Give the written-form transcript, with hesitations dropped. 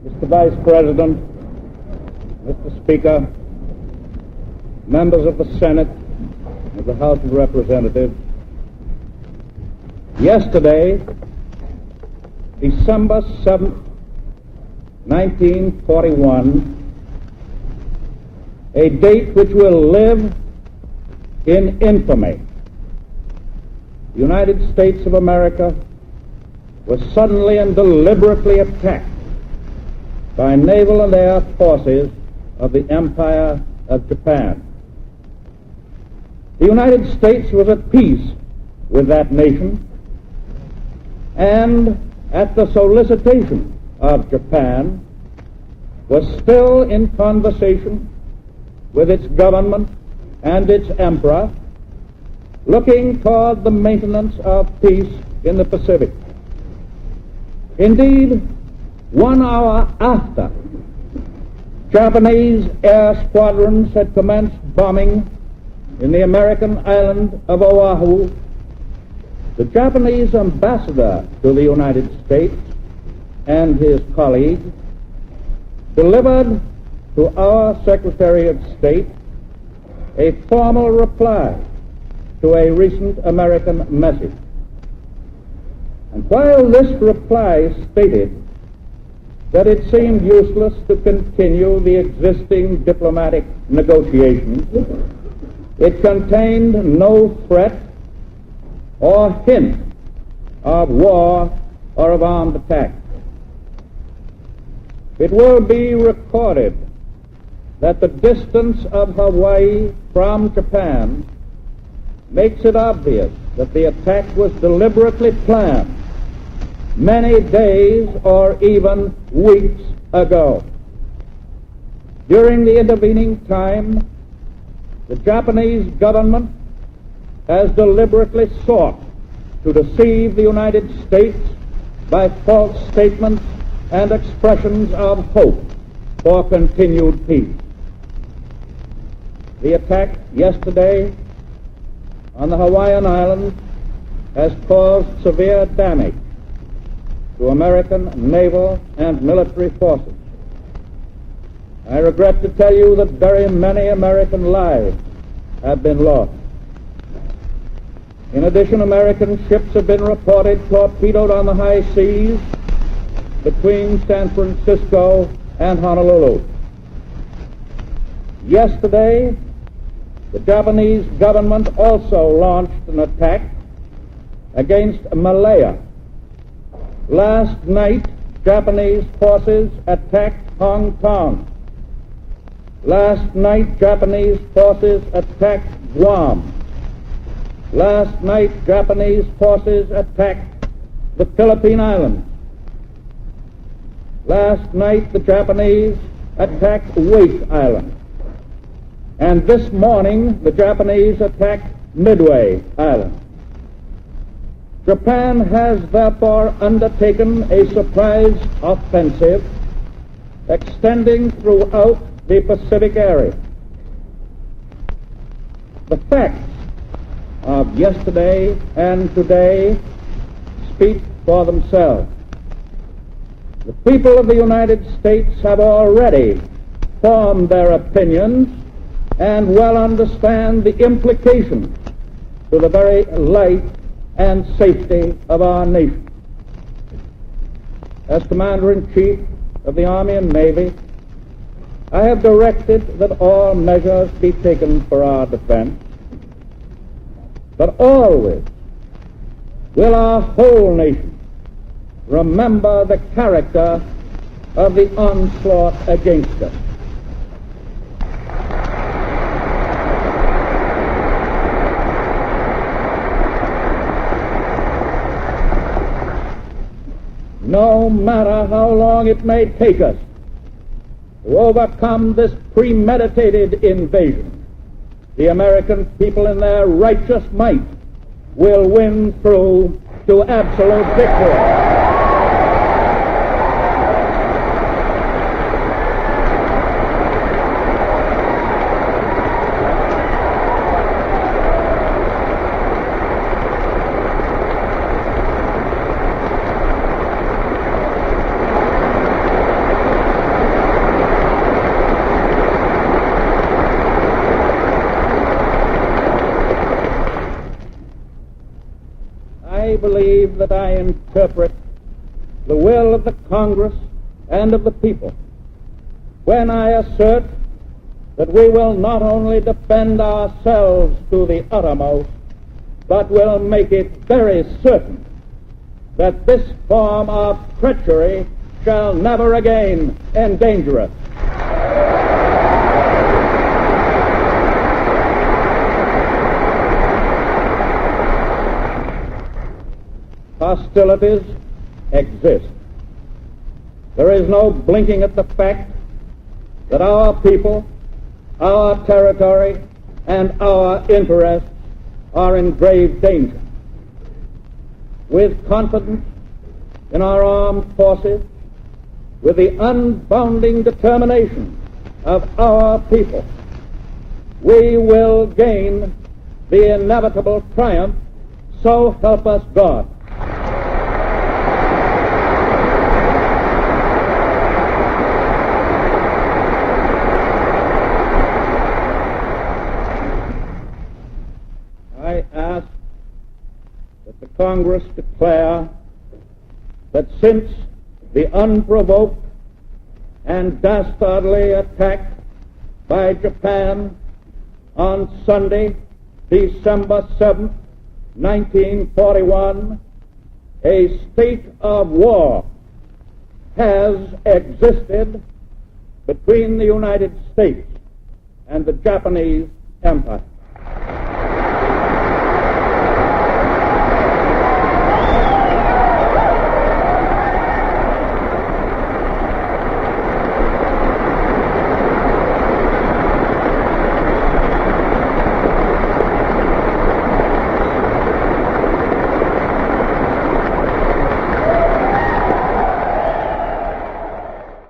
Mr. Vice President, Mr. Speaker, members of the Senate and of the House of Representatives, yesterday, December 7th, 1941, a date which will live in infamy, the United States of America was suddenly and deliberately attacked by naval and air forces of the Empire of Japan. The United States was at peace with that nation, and at the solicitation of Japan, was still in conversation with its government and its emperor, looking toward the maintenance of peace in the Pacific. Indeed, 1 hour after Japanese air squadrons had commenced bombing in the American island of Oahu, the Japanese ambassador to the United States and his colleague delivered to our Secretary of State a formal reply to a recent American message. And while this reply stated that it seemed useless to continue the existing diplomatic negotiations, it contained no threat or hint of war or of armed attack. It will be recorded that the distance of Hawaii from Japan makes it obvious that the attack was deliberately planned many days or even weeks ago. During the intervening time, the Japanese government has deliberately sought to deceive the United States by false statements and expressions of hope for continued peace. The attack yesterday on the Hawaiian Islands has caused severe damage to American naval and military forces. I regret to tell you that very many American lives have been lost. In addition, American ships have been reported torpedoed on the high seas between San Francisco and Honolulu. Yesterday, the Japanese government also launched an attack against Malaya. Last night, Japanese forces attacked Hong Kong. Last night, Japanese forces attacked Guam. Last night, Japanese forces attacked the Philippine Islands. Last night, the Japanese attacked Wake Island. And this morning, the Japanese attacked Midway Island. Japan has therefore undertaken a surprise offensive extending throughout the Pacific area. The facts of yesterday and today speak for themselves. The people of the United States have already formed their opinions and well understand the implications to the very life and safety of our nation. As Commander-in-Chief of the Army and Navy, I have directed that all measures be taken for our defense, but always will our whole nation remember the character of the onslaught against us. No matter how long it may take us to overcome this premeditated invasion, the American people in their righteous might will win through to absolute victory. believe that I interpret the will of the Congress and of the people when I assert that we will not only defend ourselves to the uttermost, but will make it very certain that this form of treachery shall never again endanger us. Hostilities exist. There is no blinking at the fact that our people, our territory, and our interests are in grave danger. With confidence in our armed forces, with the unbounding determination of our people, we will gain the inevitable triumph, so help us God. I ask that the Congress declare that since the unprovoked and dastardly attack by Japan on Sunday, December 7th, 1941, a state of war has existed between the United States and the Japanese Empire.